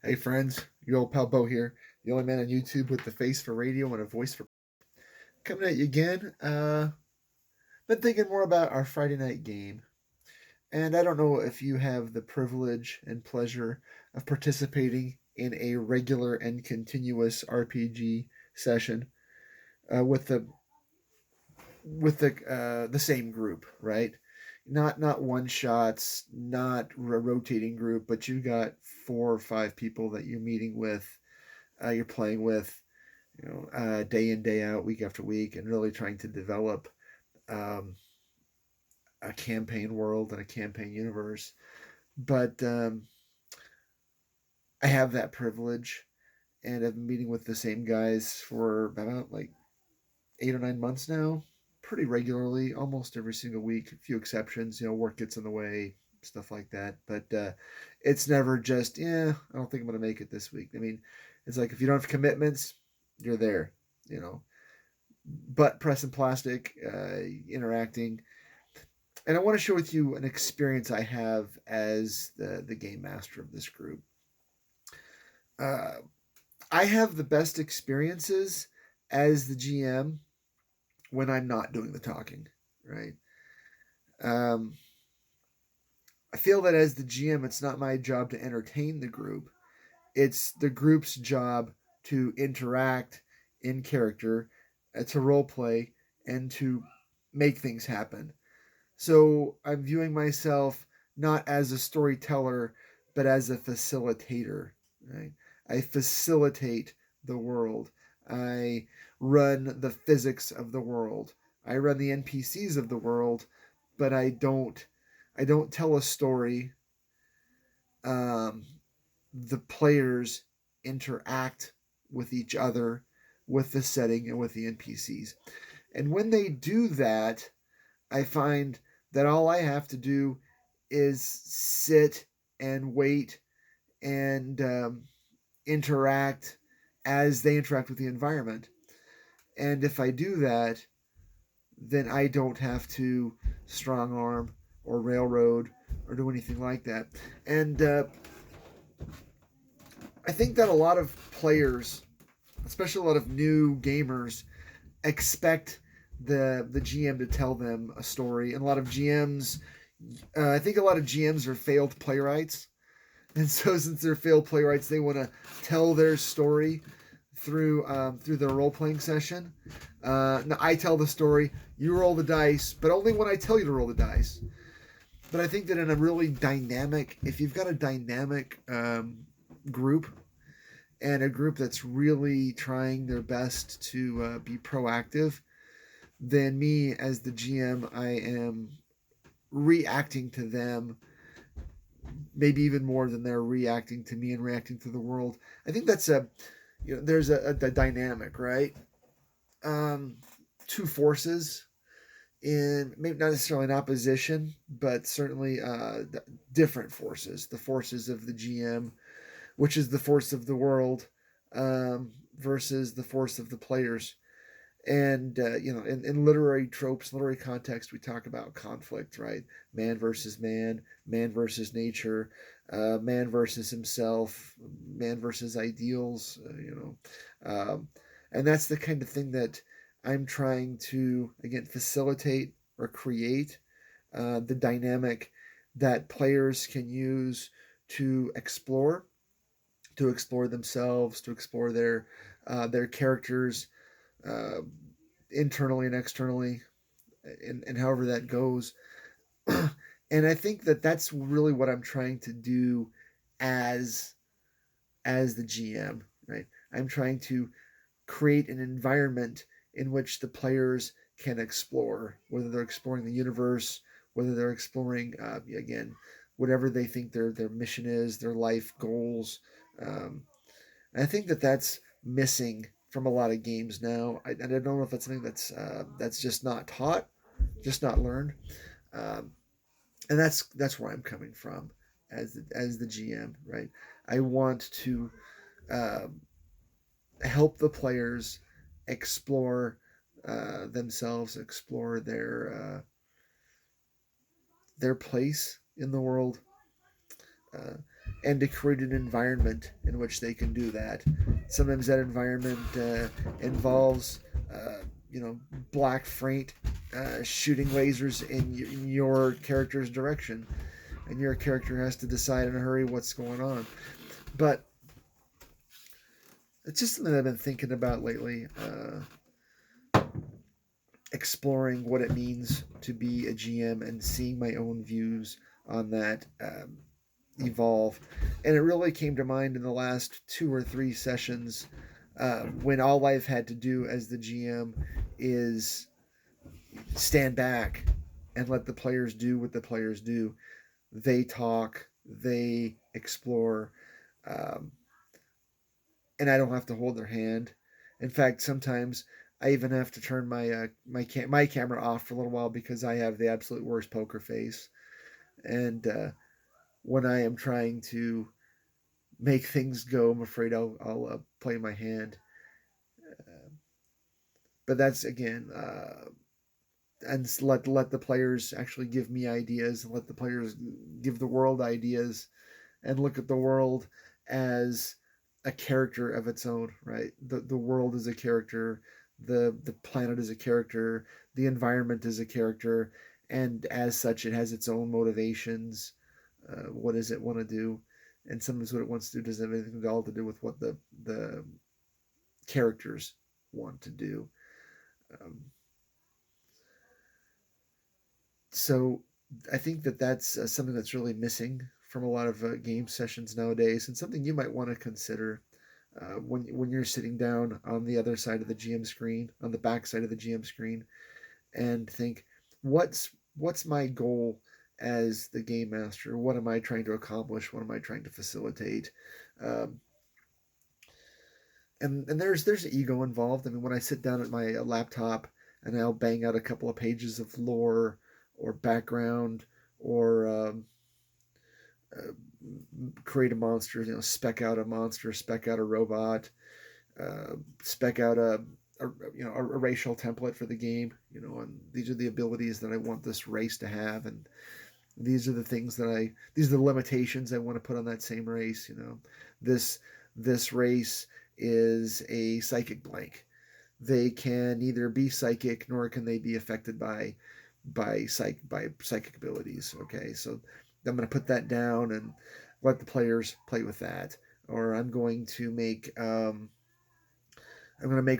Hey friends, your old pal Bo here, the only man on YouTube with the face for radio and a voice for coming at you again. Been thinking more about our Friday night game, and I don't know if you have the privilege and pleasure of participating in a regular and continuous RPG session with the same group, right? Not one shots, not a rotating group, but you got 4 or 5 people that you're meeting with, you're playing with, day in, day out, week after week, and really trying to develop um, a campaign world and a campaign universe. But I have that privilege, and I've been meeting with the same guys for about like 8 or 9 months now, pretty regularly, almost every single week. A few exceptions, work gets in the way, stuff like that. But it's never just, yeah, I don't think I'm going to make it this week. I mean, it's like if you don't have commitments, you're there, you know. Butt pressing plastic, interacting. And I want to share with you an experience I have as the game master of this group. Uh, I have the best experiences as the GM when I'm not doing the talking, right? Um, I feel that as the GM, it's not my job to entertain the group. It's the group's job to interact in character, to role play, and to make things happen. So I'm viewing myself not as a storyteller, but as a facilitator. Right? I facilitate the world. I run the physics of the world. I run the NPCs of the world, but I don't tell a story. Um, the players interact with each other, with the setting, and with the NPCs. And when they do that, I find that all I have to do is sit and wait and interact as they interact with the environment. And if I do that, then I don't have to strong arm or railroad or do anything like that. And I think that a lot of players, especially a lot of new gamers, expect the GM to tell them a story, and a lot of GMs, I think a lot of GMs are failed playwrights, and so since they're failed playwrights, they want to tell their story through their role playing session. Now I tell the story, you roll the dice, but only when I tell you to roll the dice. But I think that in a really dynamic, if you've got a dynamic group and a group that's really trying their best to be proactive, then me as the GM, I am reacting to them maybe even more than they're reacting to me and reacting to the world. I think that's there's a dynamic, right? Um, Two forces in maybe not necessarily in opposition, but certainly different forces. The forces of the GM, which is the force of the world, versus the force of the players. And in literary tropes, literary context, we talk about conflict, right? Man versus man, man versus nature, man versus himself, man versus ideals, and that's the kind of thing that I'm trying to again facilitate or create, the dynamic that players can use to explore themselves, to explore their characters, uh, internally and externally, and however that goes. And I think that that's really what I'm trying to do as the GM, right? I'm trying to create an environment in which the players can explore, whether they're exploring the universe, whether they're exploring again whatever they think their mission is, their life goals. Um, and I think that that's missing from a lot of games now. I don't know if that's something that's just not taught, just not learned, um, and that's where I'm coming from as the GM. Right, I want to um, help the players explore themselves, explore their place in the world, uh, and to create an environment in which they can do that. Sometimes that environment involves, uh, you know, black Freight shooting lasers in your character's direction, and your character has to decide in a hurry what's going on. But it's just something I've been thinking about lately, exploring what it means to be a GM and seeing my own views on that evolve. And it really came to mind in the last 2 or 3 sessions, when all I've had to do as the GM is stand back and let the players do what the players do. They talk, they explore, um, and I don't have to hold their hand. In fact, sometimes I even have to turn my camera off for a little while because I have the absolute worst poker face. And when I am trying to make things go, I'm afraid I'll play my hand. Uh, but that's again, and let the players actually give me ideas, and let the players give the world ideas, and look at the world as a character of its own, right? The world is a character, the planet is a character, the environment is a character, and as such, it has its own motivations. What does it want to do? And sometimes what it wants to do doesn't have anything at all to do with what the characters want to do. Um, so I think that that's something that's really missing from a lot of game sessions nowadays, and something you might want to consider when you're sitting down on the other side of the GM screen, on the back side of the GM screen, and think, what's my goal as the game master? What am I trying to accomplish? What am I trying to facilitate? Um, and there's ego involved. I mean, when I sit down at my laptop and I'll bang out a couple of pages of lore or background or uh, create a monster, spec out a monster, spec out a robot, spec out a racial template for the game, and these are the abilities that I want this race to have, and these are the things that these are the limitations I want to put on that same race. This this race is a psychic blank. They can neither be psychic nor can they be affected by psychic abilities. Okay, so I'm going to put that down and let the players play with that. Or I'm going to make a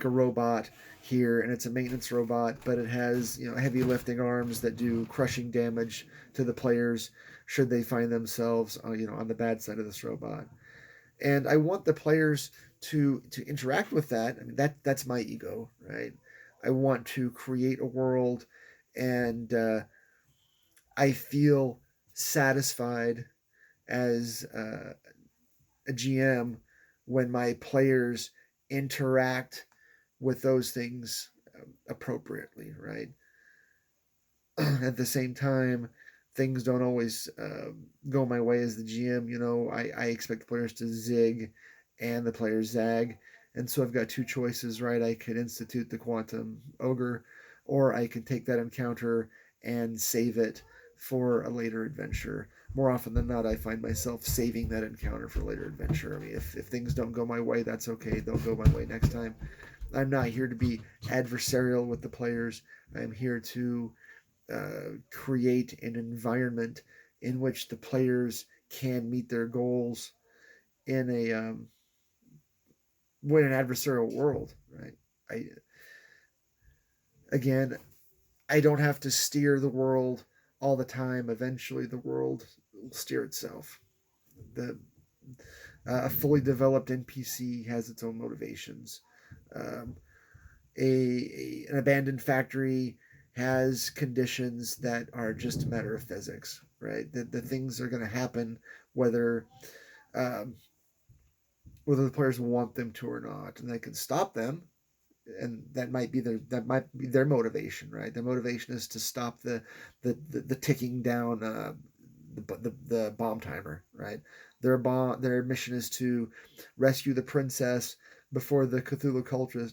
robot here, and it's a maintenance robot, but it has heavy lifting arms that do crushing damage to the players should they find themselves on the bad side of this robot. And I want the players to interact with that. I mean, that's my ego, right? I want to create a world, and I feel satisfied as a GM when my players interact with those things appropriately, right? At the same time, things don't always go my way as the GM. I expect players to zig and the players zag. And so I've got two choices, right? I could institute the quantum ogre, or I can take that encounter and save it for a later adventure. More often than not, I find myself saving that encounter for later adventure. I mean, if things don't go my way, that's okay. They'll go my way next time. I'm not here to be adversarial with the players. I'm here to create an environment in which the players can meet their goals in an adversarial world, right? I Again, I don't have to steer the world all the time. Eventually, the world will steer itself. The A fully developed NPC has its own motivations. Um, an abandoned factory has conditions that are just a matter of physics, right? The things are going to happen whether um, whether the players want them to or not, and they can stop them, and that might be their motivation, right? Their motivation is to stop the ticking down the bomb timer, right? Their mission is to rescue the princess before the Cthulhu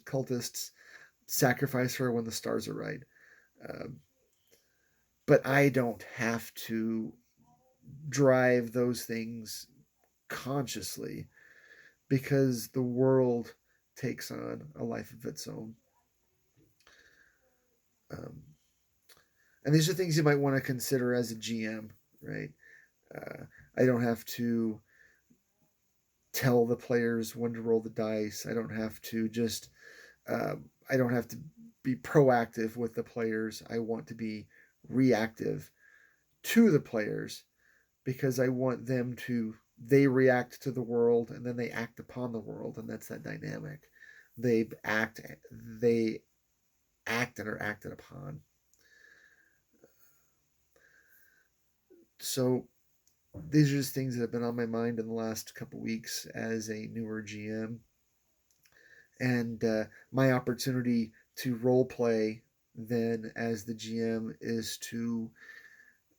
cultists sacrifice her when the stars are right. Um, but I don't have to drive those things consciously because the world takes on a life of its own. Um, and these are things you might want to consider as a GM, right? I don't have to tell the players when to roll the dice. I don't have to be proactive with the players. I want to be reactive to the players because I want them to they react to the world and then they act upon the world, and that's that dynamic. They act they act and are acted upon. So these are just things that have been on my mind in the last couple weeks as a newer GM, and my opportunity to role play then as the GM is to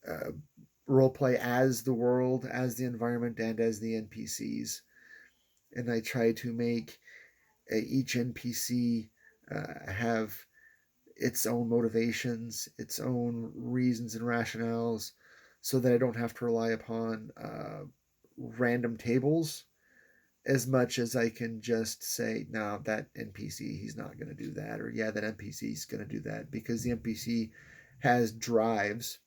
uh, role play as the world, as the environment, and as the NPCs. And I try to make each NPC have its own motivations, its own reasons and rationales, so that I don't have to rely upon random tables as much as I can just say, no, that NPC, he's not going to do that. Or, yeah, that NPC is going to do that, because the NPC has drives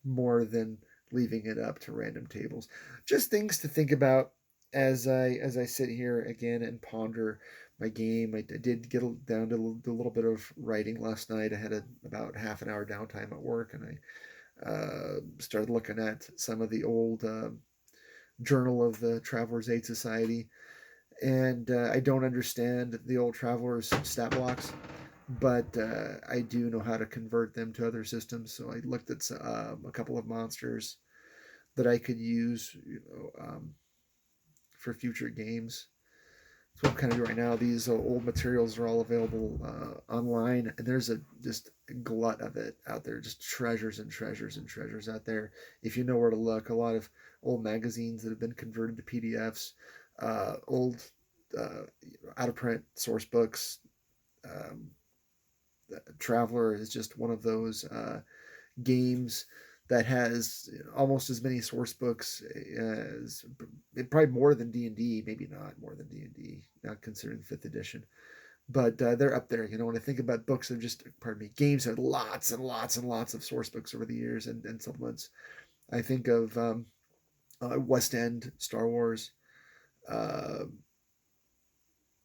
more than leaving it up to random tables. Just things to think about as I sit here again and ponder my game. I did get down to a little bit of writing last night. I had about half an hour downtime at work, and I started looking at some of the old Journal of the Traveler's Aid Society, and I don't understand the old Traveler's stat blocks, but I do know how to convert them to other systems. So I looked at a couple of monsters that I could use, for future games. That's what I'm kind of doing right now. These old materials are all available online, and there's a just glut of it out there. Just treasures and treasures and treasures out there. If you know where to look, a lot of old magazines that have been converted to PDFs, old out of print source books. Um, Traveler is just one of those games that has almost as many source books as probably more than D&D, maybe not more than D&D, not considering fifth edition, but they're up there. When I think about books, they're just, pardon me, games have lots and lots and lots of source books over the years, and supplements. I think of West End, Star Wars, uh,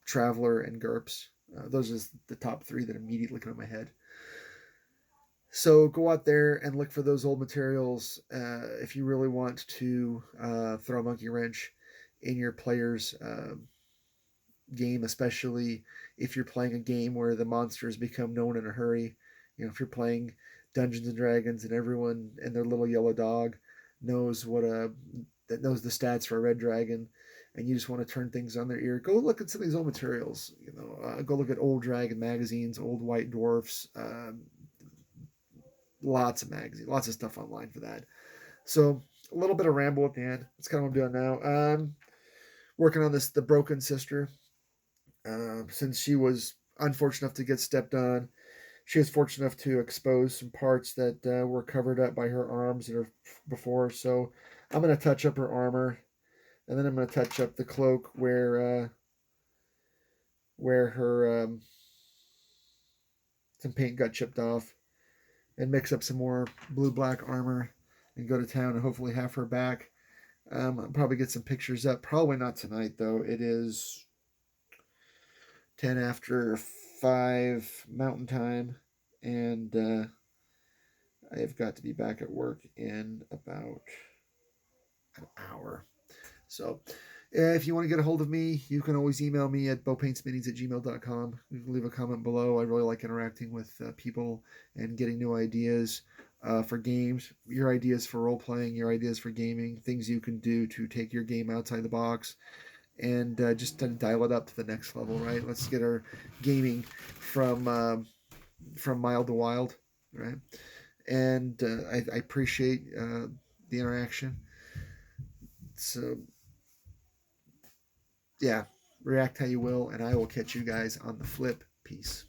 Traveler, and GURPS. Those are the top three that immediately come to my head. So go out there and look for those old materials if you really want to throw a monkey wrench in your players' game, especially if you're playing a game where the monsters become known in a hurry. If you're playing Dungeons and Dragons and everyone and their little yellow dog knows that knows the stats for a red dragon, and you just want to turn things on their ear, go look at some of these old materials. Go look at old dragon magazines, old white dwarfs. Lots of magazines, lots of stuff online for that. So a little bit of ramble at the end. That's kind of what I'm doing now. Working on the broken sister. Since she was unfortunate enough to get stepped on, she was fortunate enough to expose some parts that were covered up by her arms that are before. So I'm going to touch up her armor, and then I'm going to touch up the cloak where her some paint got chipped off, and mix up some more blue-black armor and go to town and hopefully have her back. I'll probably get some pictures up. Probably not tonight, though. It is 10 after 5 Mountain Time, and I have got to be back at work in about an hour. So if you want to get a hold of me, you can always email me at bopaintsminis@gmail.com. You can leave a comment below. I really like interacting with people and getting new ideas for games, your ideas for role playing, your ideas for gaming, things you can do to take your game outside the box and just to dial it up to the next level, right? Let's get our gaming from mild to wild, right? And I appreciate the interaction. So yeah, react how you will, and I will catch you guys on the flip. Peace.